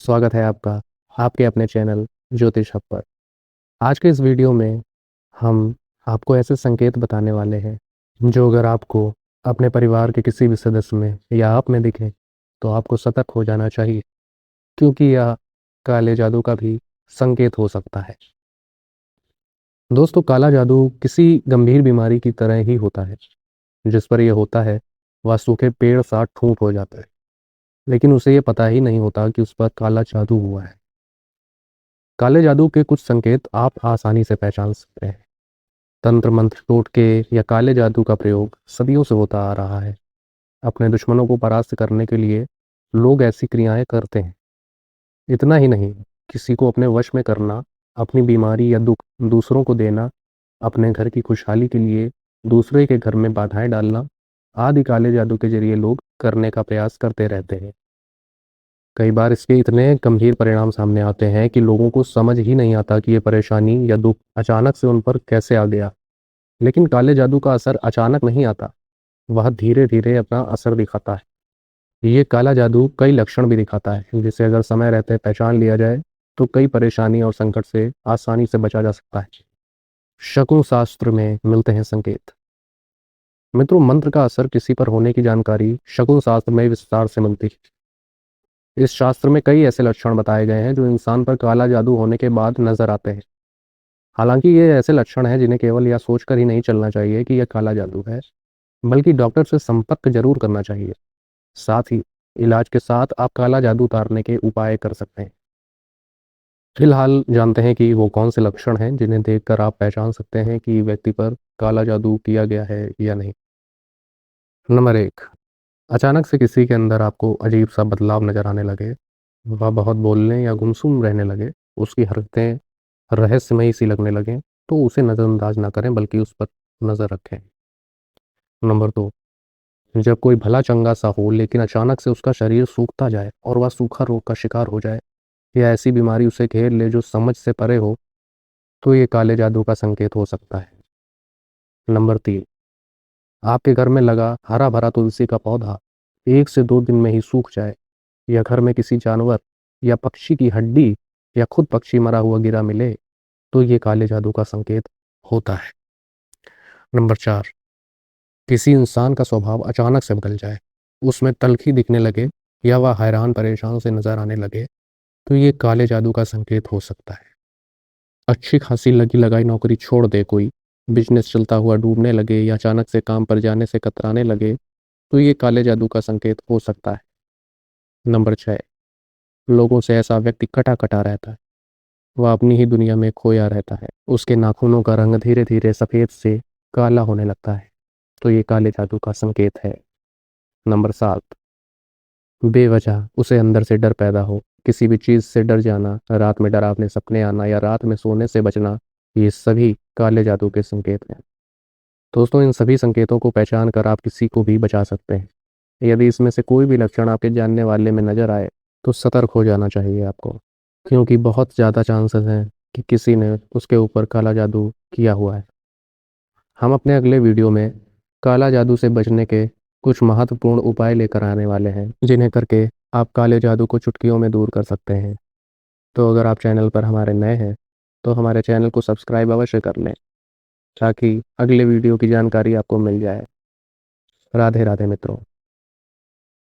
स्वागत है आपका आपके अपने चैनल ज्योतिष हब पर। आज के इस वीडियो में हम आपको ऐसे संकेत बताने वाले हैं जो अगर आपको अपने परिवार के किसी भी सदस्य में या आप में दिखें तो आपको सतर्क हो जाना चाहिए, क्योंकि यह काले जादू का भी संकेत हो सकता है। दोस्तों, काला जादू किसी गंभीर बीमारी की तरह ही होता है। जिस पर यह होता है वह सूखे पेड़ सा ठूंठ हो जाता है, लेकिन उसे ये पता ही नहीं होता कि उस पर काला जादू हुआ है। काले जादू के कुछ संकेत आप आसानी से पहचान सकते हैं। तंत्र मंत्र टोटके या काले जादू का प्रयोग सदियों से होता आ रहा है। अपने दुश्मनों को परास्त करने के लिए लोग ऐसी क्रियाएं करते हैं। इतना ही नहीं, किसी को अपने वश में करना, अपनी बीमारी या दुख दूसरों को देना, अपने घर की खुशहाली के लिए दूसरे के घर में बाधाएं डालना आदि काले जादू के जरिए लोग करने का प्रयास करते रहते हैं। कई बार इसके इतने गंभीर परिणाम सामने आते हैं कि लोगों को समझ ही नहीं आता कि ये परेशानी या दुख अचानक से उन पर कैसे आ गया। लेकिन काले जादू का असर अचानक नहीं आता, वह धीरे धीरे अपना असर दिखाता है। ये काला जादू कई लक्षण भी दिखाता है, जिसे अगर समय रहते पहचान लिया जाए तो कई परेशानी और संकट से आसानी से बचा जा सकता है। शकुन शास्त्र में मिलते हैं संकेत। मित्रों, मंत्र का असर किसी पर होने की जानकारी शकुन शास्त्र में विस्तार से मिलती है। इस शास्त्र में कई ऐसे लक्षण बताए गए हैं जो इंसान पर काला जादू होने के बाद नजर आते हैं। हालांकि ये ऐसे लक्षण हैं जिन्हें केवल यह सोचकर ही नहीं चलना चाहिए कि यह काला जादू है, बल्कि डॉक्टर से संपर्क जरूर करना चाहिए। साथ ही इलाज के साथ आप काला जादू उतारने के उपाय कर सकते हैं। फिलहाल जानते हैं कि वो कौन से लक्षण हैं जिन्हें देखकर आप पहचान सकते हैं कि व्यक्ति पर काला जादू किया गया है या नहीं। नंबर 1, अचानक से किसी के अंदर आपको अजीब सा बदलाव नजर आने लगे। वह बहुत बोलने या गुमसुम रहने लगे, उसकी हरकतें रहस्यमयी सी लगने लगें, तो उसे नज़रअंदाज ना करें बल्कि उस पर नज़र रखें। नंबर 2, जब कोई भला चंगा सा हो लेकिन अचानक से उसका शरीर सूखता जाए और वह सूखा रोग का शिकार हो जाए, या ऐसी बीमारी उसे घेर ले जो समझ से परे हो, तो ये काले जादू का संकेत हो सकता है। नंबर 3, आपके घर में लगा हरा भरा तुलसी का पौधा 1 से 2 दिन में ही सूख जाए, या घर में किसी जानवर या पक्षी की हड्डी या खुद पक्षी मरा हुआ गिरा मिले, तो ये काले जादू का संकेत होता है। नंबर 4, किसी इंसान का स्वभाव अचानक से बदल जाए, उसमें तल्खी दिखने लगे या वह हैरान परेशान से नजर आने लगे, तो ये काले जादू का संकेत हो सकता है। अच्छी खासी लगी लगाई नौकरी छोड़ दे कोई, बिजनेस चलता हुआ डूबने लगे या अचानक से काम पर जाने से कतराने लगे, तो ये काले जादू का संकेत हो सकता है। नंबर 6, लोगों से ऐसा व्यक्ति कटा कटा रहता है, वह अपनी ही दुनिया में खोया रहता है, उसके नाखूनों का रंग धीरे धीरे सफ़ेद से काला होने लगता है, तो ये काले जादू का संकेत है। नंबर 7, बेवजह उसे अंदर से डर पैदा हो, किसी भी चीज़ से डर जाना, रात में डरावने सपने आना या रात में सोने से बचना, ये सभी काले जादू के संकेत हैं। दोस्तों, इन सभी संकेतों को पहचान कर आप किसी को भी बचा सकते हैं। यदि इसमें से कोई भी लक्षण आपके जानने वाले में नजर आए तो सतर्क हो जाना चाहिए आपको, क्योंकि बहुत ज़्यादा चांसेस हैं कि किसी ने उसके ऊपर काला जादू किया हुआ है। हम अपने अगले वीडियो में काला जादू से बचने के कुछ महत्वपूर्ण उपाय लेकर आने वाले हैं, जिन्हें करके आप काले जादू को चुटकियों में दूर कर सकते हैं। तो अगर आप चैनल पर हमारे नए हैं तो हमारे चैनल को सब्सक्राइब अवश्य कर लें, ताकि अगले वीडियो की जानकारी आपको मिल जाए। राधे राधे मित्रों।